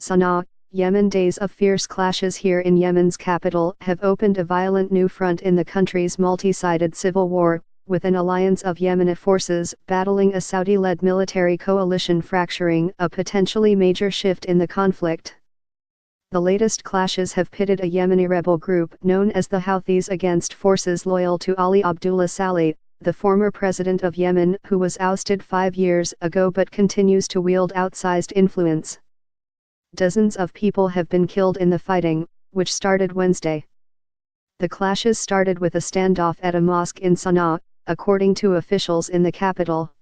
Sana'a, Yemen. Days of fierce clashes here in Yemen's capital have opened a violent new front in the country's multi-sided civil war, with an alliance of Yemeni forces battling a Saudi-led military coalition, fracturing a potentially major shift in the conflict. The latest clashes have pitted a Yemeni rebel group known as the Houthis against forces loyal to Ali Abdullah Saleh, the former president of Yemen, who was ousted 5 years ago but continues to wield outsized influence. Dozens of people have been killed in the fighting, which started Wednesday. The clashes started with a standoff at a mosque in Sana'a, according to officials in the capital.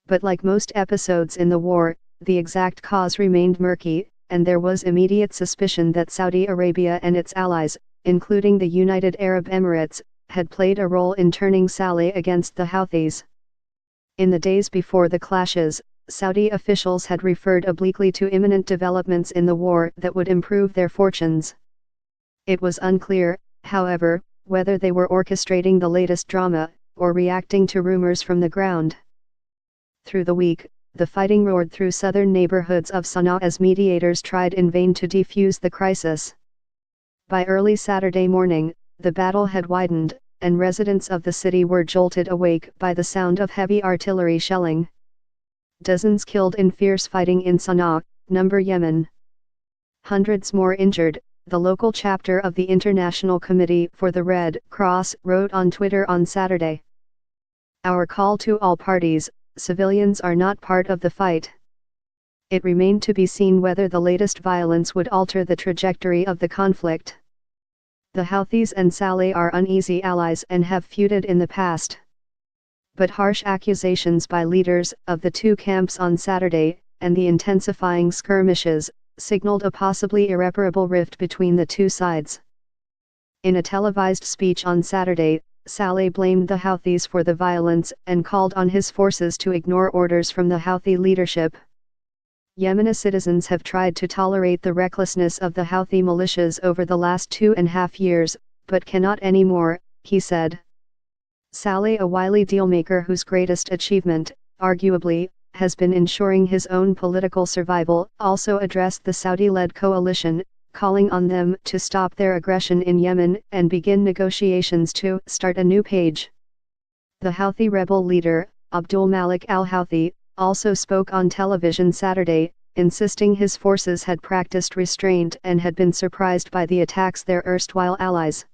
But like most episodes in the war, the exact cause remained murky, and there was immediate suspicion that Saudi Arabia and its allies, including the United Arab Emirates, had played a role in turning Saleh against the Houthis. In the days before the clashes, Saudi officials had referred obliquely to imminent developments in the war that would improve their fortunes. It was unclear, however, whether they were orchestrating the latest drama, or reacting to rumors from the ground. Through the week, the fighting roared through southern neighborhoods of Sana'a as mediators tried in vain to defuse the crisis. By early Saturday morning, the battle had widened, and residents of the city were jolted awake by the sound of heavy artillery shelling. Dozens killed in fierce fighting in Sana'a, number Yemen. Hundreds more injured, the local chapter of the International Committee for the Red Cross wrote on Twitter on Saturday. Our call to all parties: civilians are not part of the fight. It remained to be seen whether the latest violence would alter the trajectory of the conflict. The Houthis and Saleh are uneasy allies and have feuded in the past. But harsh accusations by leaders of the two camps on Saturday, and the intensifying skirmishes, signaled a possibly irreparable rift between the two sides. In a televised speech on Saturday, Saleh blamed the Houthis for the violence and called on his forces to ignore orders from the Houthi leadership. Yemeni citizens have tried to tolerate the recklessness of the Houthi militias over the last 2.5 years, but cannot anymore, he said. Saleh, a wily dealmaker whose greatest achievement, arguably, has been ensuring his own political survival, also addressed the Saudi-led coalition, calling on them to stop their aggression in Yemen and begin negotiations to start a new page. The Houthi rebel leader, Abdul Malik al-Houthi, also spoke on television Saturday, insisting his forces had practiced restraint and had been surprised by the attacks their erstwhile allies.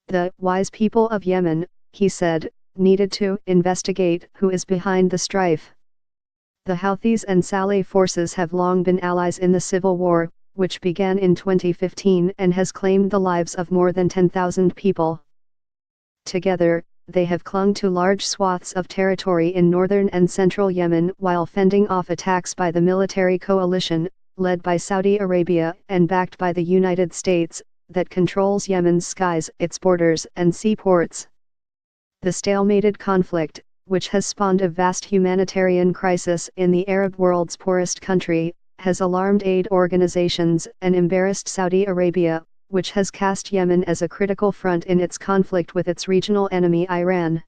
The wise people of Yemen, he said, needed to investigate who is behind the strife. The Houthis and Saleh forces have long been allies in the civil war, which began in 2015 and has claimed the lives of more than 10,000 people. Together, they have clung to large swaths of territory in northern and central Yemen while fending off attacks by the military coalition, led by Saudi Arabia and backed by the United States, that controls Yemen's skies, its borders and seaports. The stalemated conflict, which has spawned a vast humanitarian crisis in the Arab world's poorest country, has alarmed aid organizations and embarrassed Saudi Arabia, which has cast Yemen as a critical front in its conflict with its regional enemy Iran.